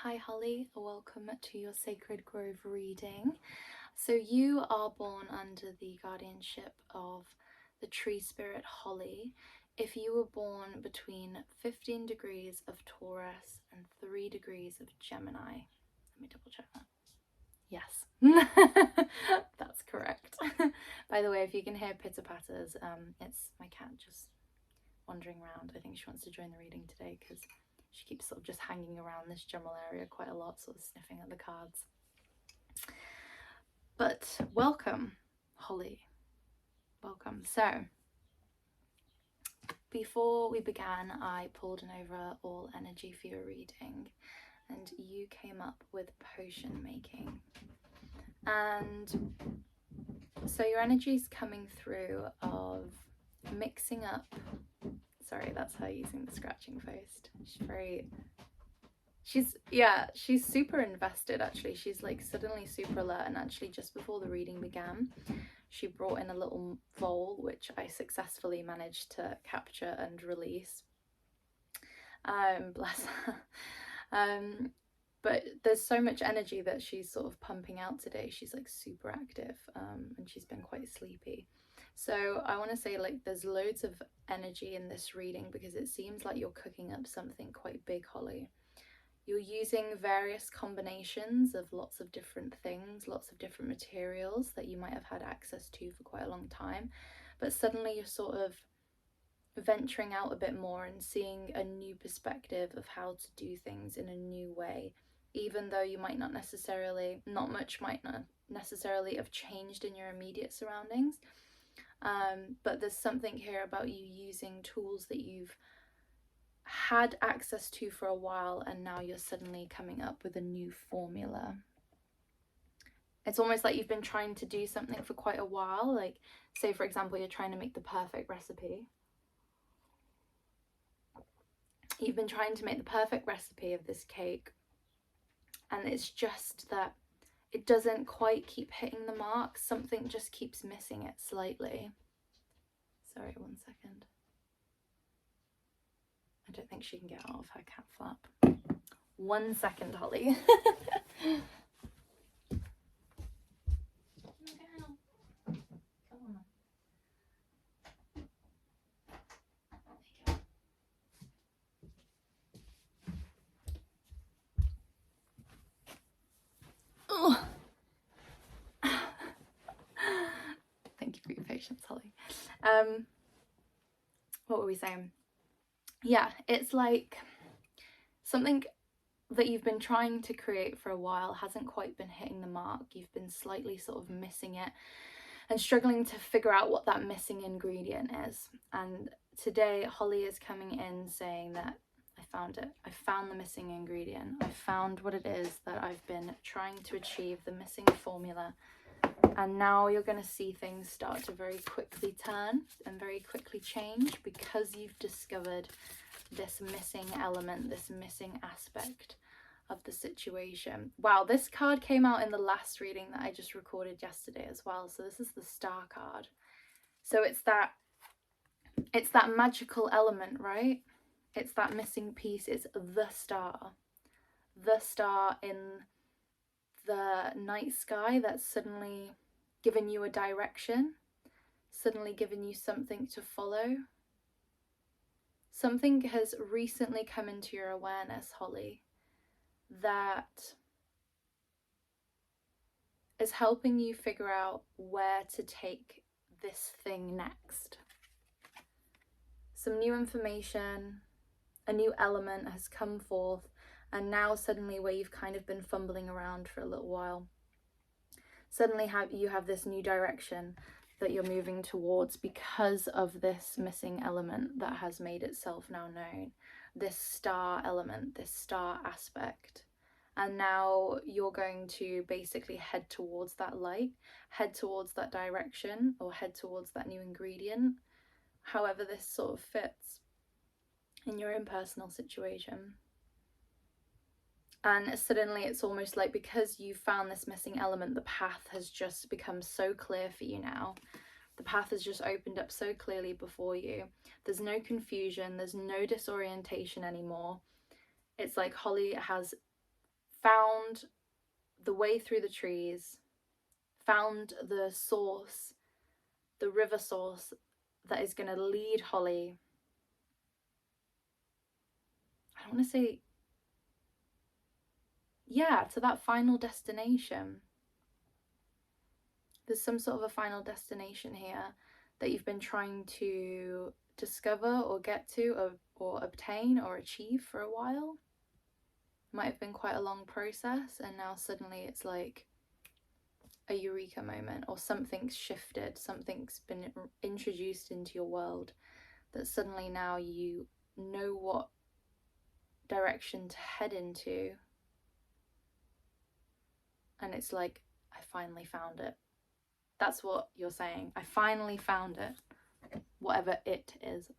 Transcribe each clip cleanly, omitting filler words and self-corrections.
Hi Holly, welcome to your Sacred Grove reading. So you are born under the guardianship of the tree spirit Holly. If you were born between 15 degrees of Taurus and 3 degrees of Gemini. Let me double check that. Yes, that's correct. By the way, if you can hear pitter patters, it's my cat just wandering around. I think she wants to join the reading today because she keeps sort of just hanging around this general area quite a lot, sort of sniffing at the cards. But welcome, Holly. Welcome. So, before we began, I pulled an overall energy for your reading, and you came up with potion making. And so your energy is coming through of mixing up. Sorry, that's her using the scratching face. She's super invested actually. She's like suddenly super alert, and actually just before the reading began, she brought in a little vole which I successfully managed to capture and release. Bless her. But there's so much energy that she's sort of pumping out today. She's like super active, and she's been quite sleepy. So I want to say, like, there's loads of energy in this reading because it seems like you're cooking up something quite big, Holly. You're using various combinations of lots of different things, lots of different materials that you might have had access to for quite a long time, but suddenly you're sort of venturing out a bit more and seeing a new perspective of how to do things in a new way, even though you might not necessarily, not much might not necessarily have changed in your immediate surroundings. But there's something here about you using tools that you've had access to for a while, and now you're suddenly coming up with a new formula. It's almost like you've been trying to do something for quite a while. Like, say for example, you're trying to make the perfect recipe. You've been trying to make the perfect recipe of this cake, and it's just that it doesn't quite keep hitting the mark. Something just keeps missing it slightly. Sorry, 1 second. I don't think she can get out of her cat flap. 1 second, Holly. Oh. Thank you for your patience, Holly. What were we saying? Yeah, it's like something that you've been trying to create for a while hasn't quite been hitting the mark. You've been slightly sort of missing it and struggling to figure out what that missing ingredient is. And today Holly is coming in saying that I found it. I found the missing ingredient. I found what it is that I've been trying to achieve, the missing formula. And now you're going to see things start to very quickly turn and very quickly change because you've discovered this missing element, this missing aspect of the situation. Wow, this card came out in the last reading that I just recorded yesterday as well. So this is the Star card. So it's that magical element, right? It's that missing piece. It's the star in the night sky that's suddenly given you a direction, suddenly given you something to follow. Something has recently come into your awareness, Holly, that is helping you figure out where to take this thing next. Some new information, a new element has come forth, and now suddenly, where you've kind of been fumbling around for a little while, suddenly you have this new direction that you're moving towards because of this missing element that has made itself now known, this star element, this star aspect. And now you're going to basically head towards that light, head towards that direction, or head towards that new ingredient, however this sort of fits in your own personal situation. And suddenly it's almost like, because you found this missing element, the path has just become so clear for you now. The path has just opened up so clearly before you. There's no confusion, there's no disorientation anymore. It's like Holly has found the way through the trees, found the source, the river source that is going to lead Holly, I don't want to say, yeah, to that final destination. There's some sort of a final destination here that you've been trying to discover or get to or obtain or achieve for a while. Might have been quite a long process, and now suddenly it's like a eureka moment, or something's shifted, something's been introduced into your world that suddenly now you know what direction to head into, and it's like, I finally found it. That's what you're saying. I finally found it, whatever it is.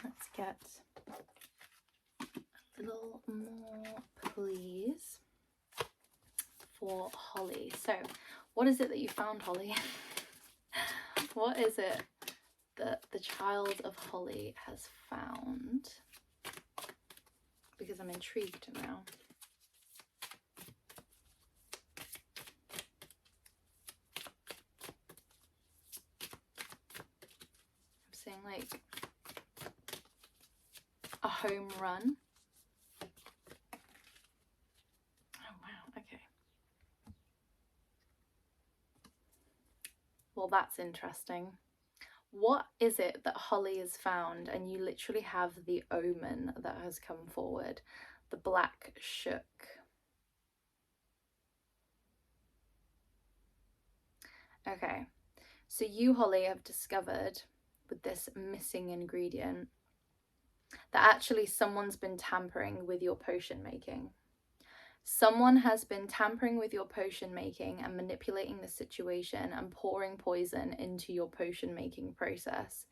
Let's get a little more, please, for Holly. So, what is it that you found, Holly? What is it that the child of Holly has found? Because I'm intrigued now. I'm seeing like a home run. Oh wow, okay. Well, that's interesting. What is it that Holly has found? And you literally have the omen that has come forward, the black shook. Okay, so you, Holly, have discovered with this missing ingredient that actually someone's been tampering with your potion making. Someone has been tampering with your potion making and manipulating the situation and pouring poison into your potion making process,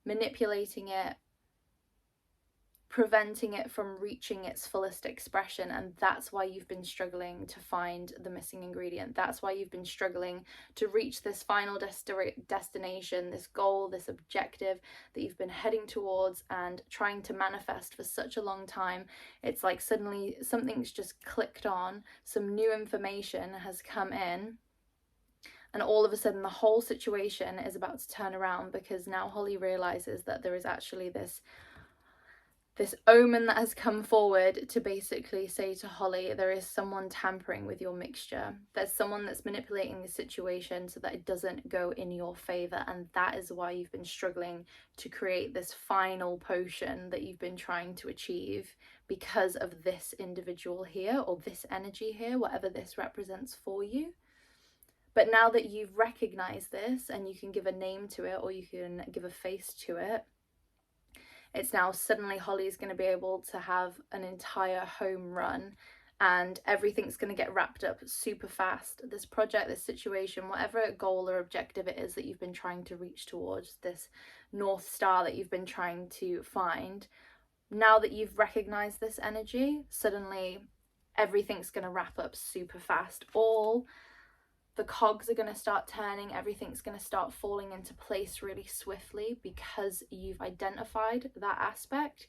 manipulating it, preventing it from reaching its fullest expression. And that's why you've been struggling to find the missing ingredient. That's why you've been struggling to reach this final destination, this goal, this objective that you've been heading towards and trying to manifest for such a long time. It's like suddenly something's just clicked on, some new information has come in, and all of a sudden the whole situation is about to turn around, because now Holly realizes that there is actually this omen that has come forward to basically say to Holly, there is someone tampering with your mixture. There's someone that's manipulating the situation so that it doesn't go in your favor, and that is why you've been struggling to create this final potion that you've been trying to achieve, because of this individual here, or this energy here, whatever this represents for you. But now that you've recognized this and you can give a name to it, or you can give a face to it, it's now suddenly Holly's going to be able to have an entire home run, and everything's going to get wrapped up super fast. This project, this situation, whatever goal or objective it is that you've been trying to reach towards, this North Star that you've been trying to find, now that you've recognized this energy, suddenly everything's going to wrap up super fast. All the cogs are going to start turning, everything's going to start falling into place really swiftly, because you've identified that aspect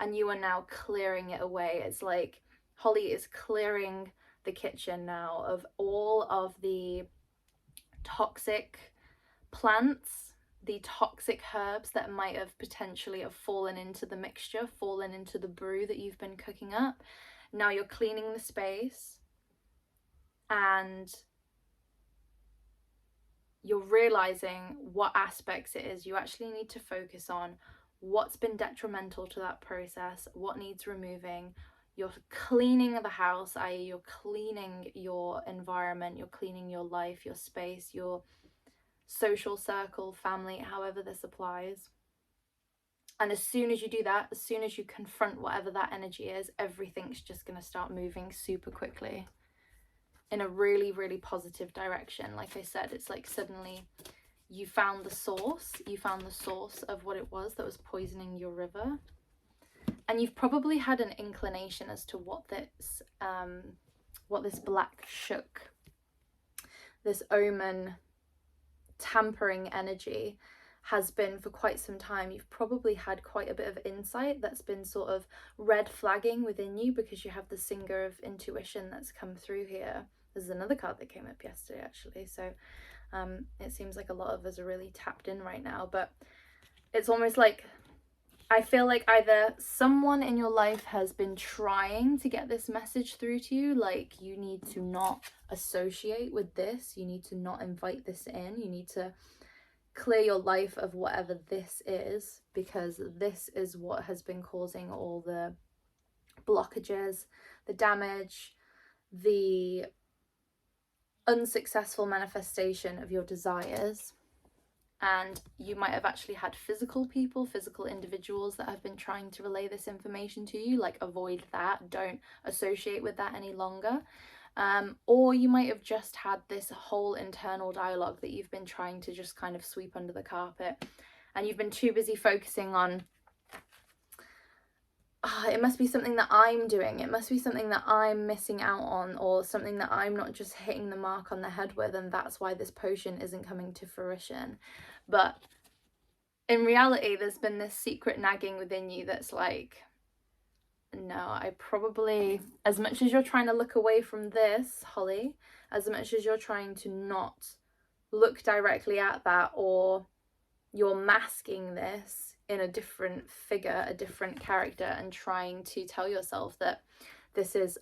and you are now clearing it away. It's like Holly is clearing the kitchen now of all of the toxic plants, the toxic herbs that might have potentially have fallen into the mixture, fallen into the brew that you've been cooking up. Now you're cleaning the space, and you're realizing what aspects it is you actually need to focus on, what's been detrimental to that process, what needs removing. You're cleaning the house, i.e. you're cleaning your environment, you're cleaning your life, your space, your social circle, family, however this applies. And as soon as you do that, as soon as you confront whatever that energy is, everything's just going to start moving super quickly in a really, really positive direction. Like I said, it's like suddenly you found the source of what it was that was poisoning your river. And you've probably had an inclination as to what this black shook, this omen tampering energy, has been for quite some time. You've probably had quite a bit of insight that's been sort of red flagging within you, because you have the Singer of Intuition that's come through here. There's another card that came up yesterday actually, so it seems like a lot of us are really tapped in right now. But it's almost like, I feel like either someone in your life has been trying to get this message through to you, like you need to not associate with this, you need to not invite this in, you need to clear your life of whatever this is, because this is what has been causing all the blockages, the damage, the unsuccessful manifestation of your desires. And you might have actually had physical people, physical individuals that have been trying to relay this information to you, like avoid that, don't associate with that any longer. Or you might have just had this whole internal dialogue that you've been trying to just kind of sweep under the carpet, and you've been too busy focusing on, it must be something that I'm doing, it must be something that I'm missing out on, or something that I'm not just hitting the mark on the head with, and that's why this potion isn't coming to fruition. But in reality, there's been this secret nagging within you that's like, no, I probably, as much as you're trying to look away from this, Holly, as much as you're trying to not look directly at that, or you're masking this in a different figure, a different character, and trying to tell yourself that this is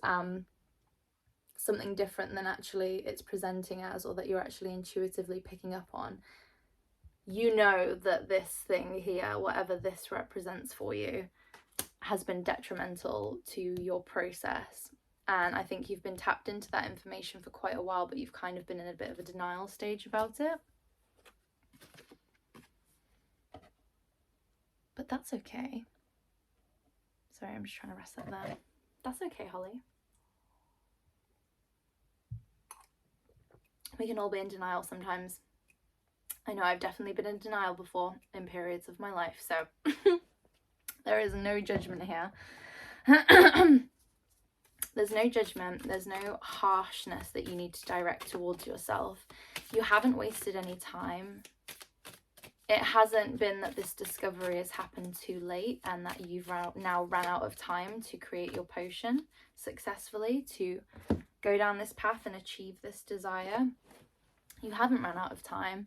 something different than actually it's presenting as, or that you're actually intuitively picking up on, you know that this thing here, whatever this represents for you, has been detrimental to your process. And I think you've been tapped into that information for quite a while, but you've kind of been in a bit of a denial stage about it. But that's okay. Sorry, I'm just trying to rest that there. That's okay, Holly. We can all be in denial sometimes. I know I've definitely been in denial before in periods of my life, so there is no judgment here. There's no judgment, there's no harshness that you need to direct towards yourself. You haven't wasted any time. It hasn't been that this discovery has happened too late and that you've now ran out of time to create your potion successfully, to go down this path and achieve this desire. You haven't run out of time.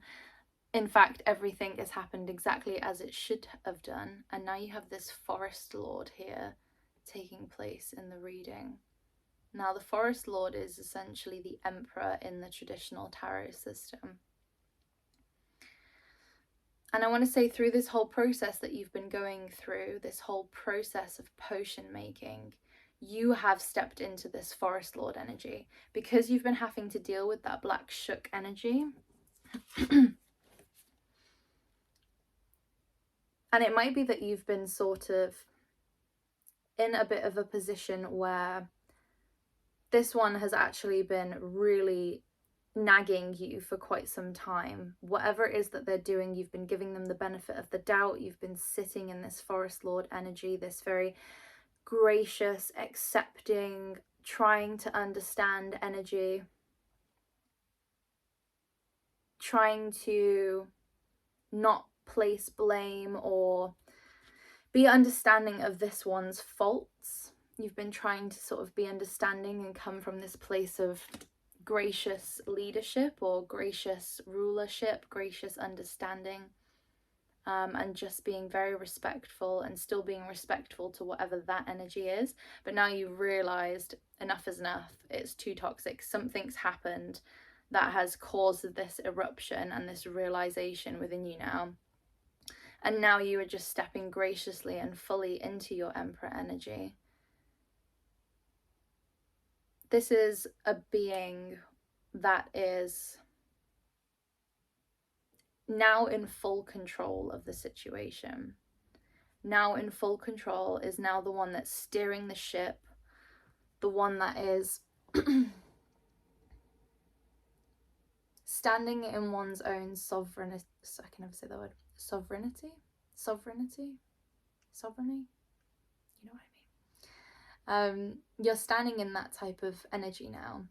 In fact, everything has happened exactly as it should have done. And now you have this Forest Lord here taking place in the reading. Now, the Forest Lord is essentially the Emperor in the traditional tarot system. And I want to say, through this whole process that you've been going through, this whole process of potion making, you have stepped into this Forest Lord energy, because you've been having to deal with that Black Shook energy. And it might be that you've been sort of in a bit of a position where this one has actually been really nagging you for quite some time. Whatever it is that they're doing, you've been giving them the benefit of the doubt. You've been sitting in this Forest Lord energy, this very gracious, accepting, trying to understand energy, trying to not place blame or be understanding of this one's faults. You've been trying to sort of be understanding and come from this place of gracious leadership or gracious rulership, gracious understanding, and just being very respectful and still being respectful to whatever that energy is. But now you've realized enough is enough. It's too toxic. Something's happened that has caused this eruption and this realization within you now. And now you are just stepping graciously and fully into your Emperor energy. This is a being that is now in full control of the situation. Now in full control, is now the one that's steering the ship, the one that is standing in one's own sovereignty. I can never say that word. Sovereignty? Sovereignty? You know what I mean. You're standing in that type of energy now.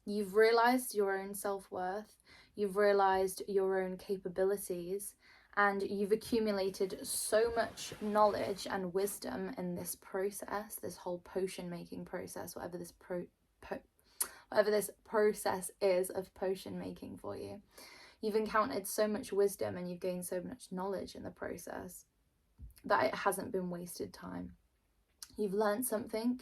You've realized your own self-worth, you've realized your own capabilities, and you've accumulated so much knowledge and wisdom in this process, this whole potion making process, whatever this whatever this process is of potion making for you. You've encountered so much wisdom and you've gained so much knowledge in the process that it hasn't been wasted time. You've learned something,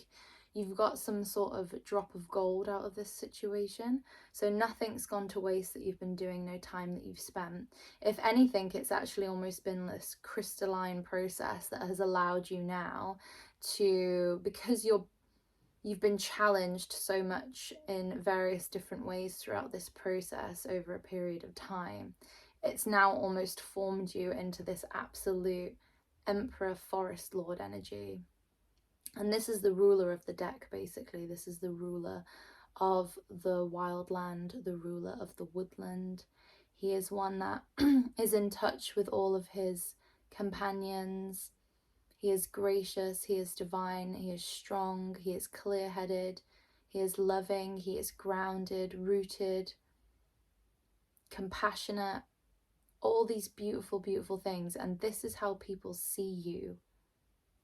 you've got some sort of drop of gold out of this situation, so nothing's gone to waste that you've been doing, no time that you've spent. If anything, it's actually almost been this crystalline process that has allowed you now to, because you've been challenged so much in various different ways throughout this process over a period of time, it's now almost formed you into this absolute Emperor Forest Lord energy. And this is the ruler of the deck, basically. This is the ruler of the wildland, the ruler of the woodland. He is one that is in touch with all of his companions. He is gracious, he is divine, he is strong, he is clear-headed, he is loving, he is grounded, rooted, compassionate, all these beautiful, beautiful things. And this is how people see you,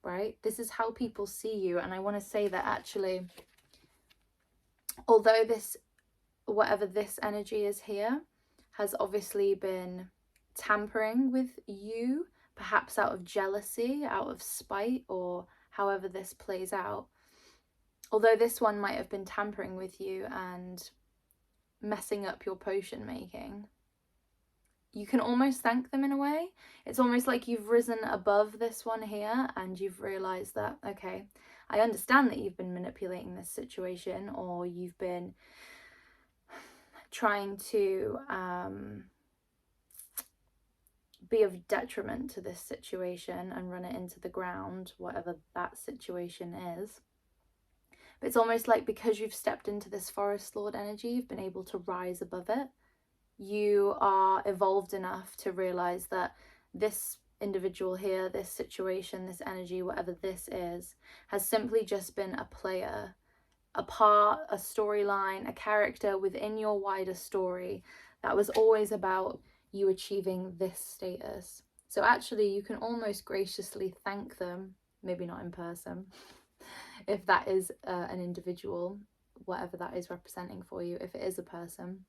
right? This is how people see you. And I want to say that actually, although this, whatever this energy is here, has obviously been tampering with you, perhaps out of jealousy, out of spite, or however this plays out. Although this one might have been tampering with you and messing up your potion making, you can almost thank them in a way. It's almost like you've risen above this one here and you've realised that, okay, I understand that you've been manipulating this situation, or you've been trying to be of detriment to this situation and run it into the ground, whatever that situation is. But it's almost like because you've stepped into this Forest Lord energy, you've been able to rise above it. You are evolved enough to realize that this individual here, this situation, this energy, whatever this is, has simply just been a player, a part, a storyline, a character within your wider story that was always about you achieving this status. So actually you can almost graciously thank them, maybe not in person, if that is an individual, whatever that is representing for you. If it is a person,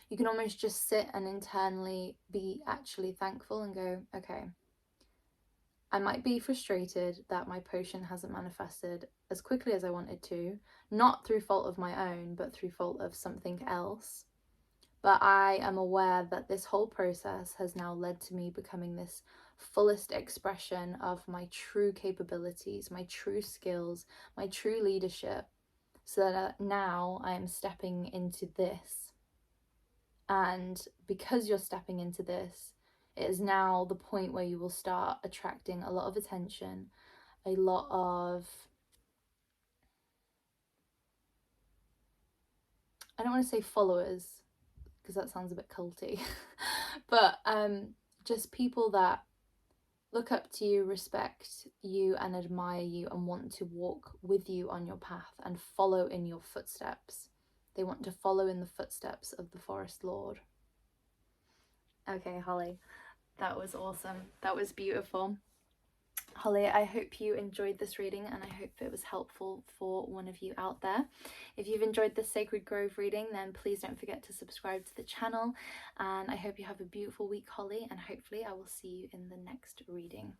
you can almost just sit and internally be actually thankful and go, okay, I might be frustrated that my potion hasn't manifested as quickly as I wanted to, not through fault of my own, but through fault of something else. But I am aware that this whole process has now led to me becoming this fullest expression of my true capabilities, my true skills, my true leadership, so that now I am stepping into this. And because you're stepping into this, it is now the point where you will start attracting a lot of attention, a lot of, I don't want to say followers, because that sounds a bit culty, but just people that look up to you, respect you and admire you and want to walk with you on your path and follow in your footsteps. They want to follow in the footsteps of the Forest Lord. Okay, Holly, that was awesome. That was beautiful. Holly, I hope you enjoyed this reading and I hope it was helpful for one of you out there. If you've enjoyed this Sacred Grove reading, then please don't forget to subscribe to the channel, and I hope you have a beautiful week, Holly, and hopefully I will see you in the next reading.